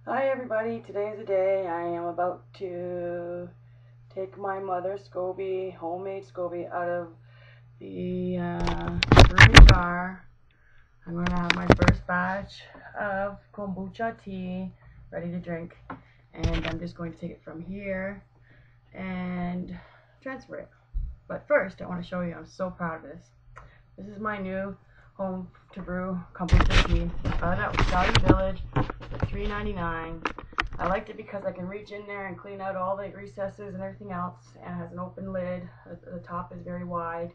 Hi everybody, today is the day. I am about to take my Mother SCOBY, homemade SCOBY, out of the brewing jar. I'm going to have my first batch of Kombucha tea ready to drink, and I'm just going to take it from here and transfer it. But first I want to show you, I'm so proud of this. This is my new home to brew Kombucha tea. I got it at Valley Village for $3.99. I liked it because I can reach in there and clean out all the recesses and everything else, and it has an open lid. The top is very wide,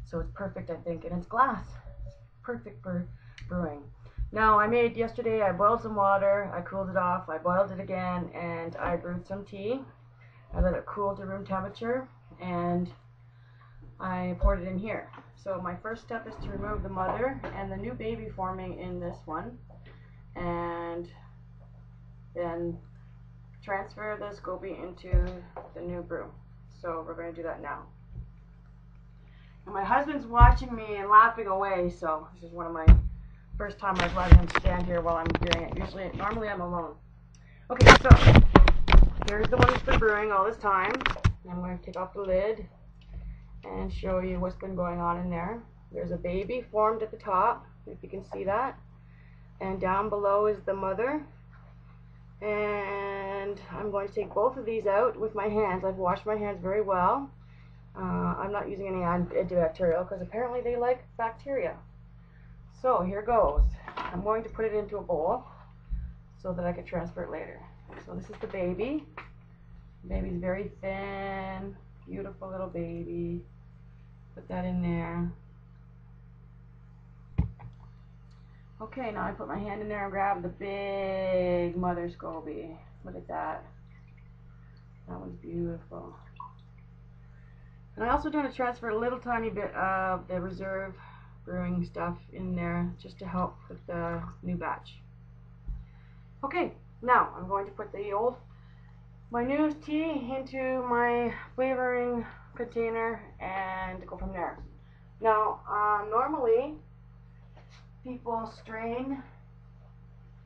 so it's perfect, I think, and it's glass. It's perfect for brewing. Now, yesterday, I boiled some water, I cooled it off, I boiled it again, and I brewed some tea. I let it cool to room temperature, and I poured it in here. So my first step is to remove the mother and the new baby forming in this one, and then transfer the SCOBY into the new brew. So we're going to do that now. And my husband's watching me and laughing away, so this is one of my first time I've let him stand here while I'm doing it. Normally I'm alone. Okay, so here's the one that's been brewing all this time. I'm going to take off the lid and show you what's been going on in there. There's a baby formed at the top, if you can see that, and down below is the mother. And I'm going to take both of these out with my hands. I've washed my hands very well. I'm not using any antibacterial because apparently they like bacteria. So here goes. I'm going to put it into a bowl so that I can transfer it later. So this is the baby. The baby's very thin, beautiful little baby. Put that in there. Okay, now I put my hand in there and grab the big Mother SCOBY. Look at that. That one's beautiful. And I also want to transfer a little tiny bit of the reserve brewing stuff in there just to help with the new batch. Okay, now I'm going to put my new tea into my flavoring container and go from there. Now, normally people strain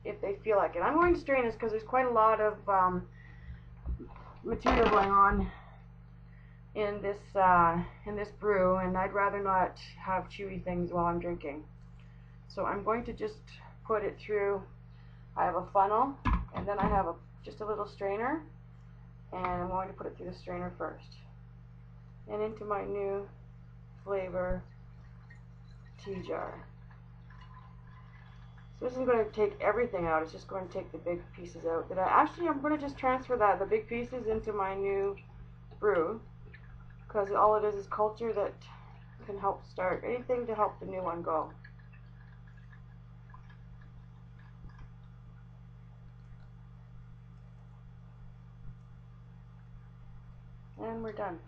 if they feel like it. I'm going to strain this because there's quite a lot of material going on in this brew, and I'd rather not have chewy things while I'm drinking. So I'm going to just put it through. I have a funnel, and then I have just a little strainer, and I'm going to put it through the strainer first and into my new flavor tea jar. So this isn't going to take everything out, it's just going to take the big pieces out. I'm going to just transfer the big pieces into my new brew, because all it is culture that can help start anything to help the new one go. And we're done.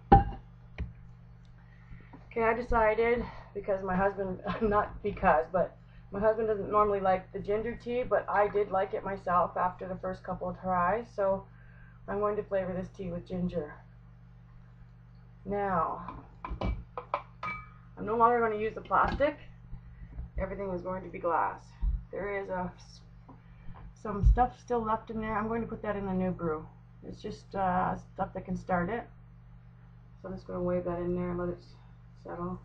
Okay, I decided, because my husband, but my husband doesn't normally like the ginger tea, but I did like it myself after the first couple of tries, so I'm going to flavor this tea with ginger. Now, I'm no longer going to use the plastic. Everything is going to be glass. There is some stuff still left in there. I'm going to put that in the new brew. It's just stuff that can start it. So I'm just going to wave that in there and let it settle.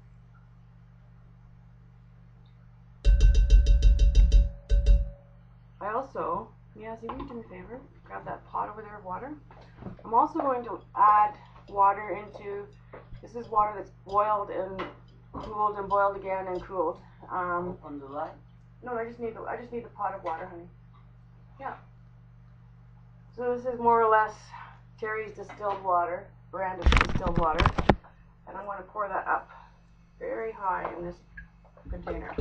Will you do me a favor? Grab that pot over there of water. I'm also going to add water into, this is water that's boiled and cooled and boiled again and cooled. On the light? No, I just need the pot of water, honey. Yeah. So this is more or less Terry's distilled water, brand of distilled water, and I'm going to pour that up very high in this container.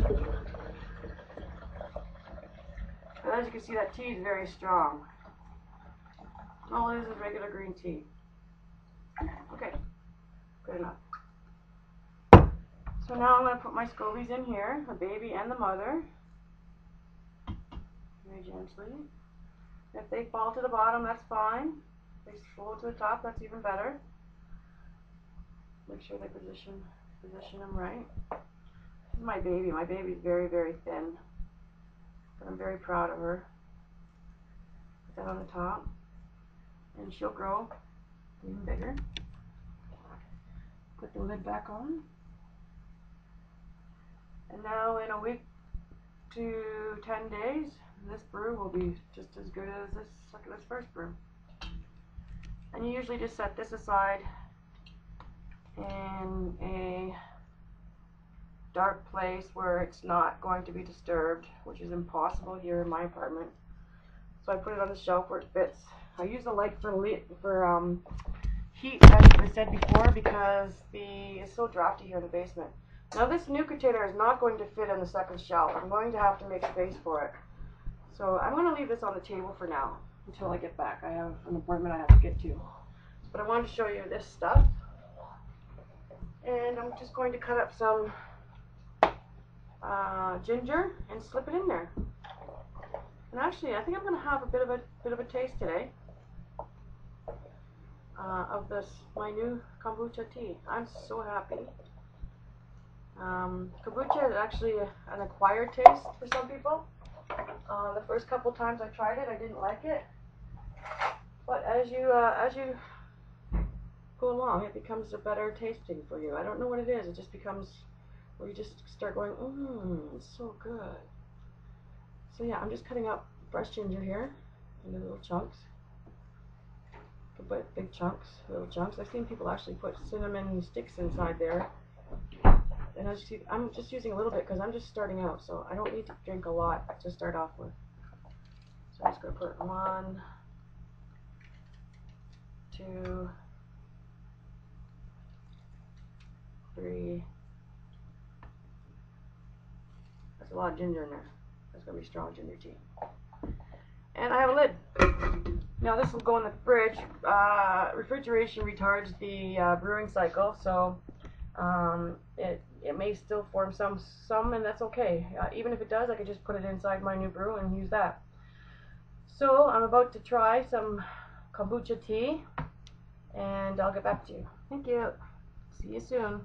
And as you can see, that tea is very strong. All it is regular green tea. Okay, good enough. So now I'm going to put my SCOBYs in here, the baby and the mother, very gently. If they fall to the bottom, that's fine. If they fall to the top, that's even better. Make sure they position them right. This is my baby. My baby's very, very thin, but I'm very proud of her. Put that on the top, and she'll grow even bigger. Put the lid back on. And now in a week to 10 days, this brew will be just as good as this first brew. And you usually just set this aside in a dark place where it's not going to be disturbed, which is impossible here in my apartment. So I put it on the shelf where it fits. I use the light for heat, as I said before, because it's so drafty here in the basement. Now this new container is not going to fit on the second shelf. I'm going to have to make space for it. So I'm going to leave this on the table for now until I get back. I have an appointment I have to get to. But I wanted to show you this stuff. And I'm just going to cut up some ginger and slip it in there. And actually, I think I'm going to have a bit of a taste today of my new kombucha tea. I'm so happy. Kombucha is actually an acquired taste for some people. The first couple times I tried it, I didn't like it. But as you go along, it becomes a better tasting for you. I don't know what it is. It just becomes where you just start going, it's so good. So yeah, I'm just cutting up fresh ginger here into little chunks. You can put big chunks, little chunks. I've seen people actually put cinnamon sticks inside there. And I'm just using a little bit because I'm just starting out, so I don't need to drink a lot to start off with. So I'm just going to put 1, 2, 3. That's a lot of ginger in there. That's going to be strong ginger tea. And I have a lid. Now this will go in the fridge. Refrigeration retards the brewing cycle, so it may still form some, and that's okay. Even if it does, I could just put it inside my new brew and use that. So I'm about to try some kombucha tea, and I'll get back to you. Thank you. See you soon.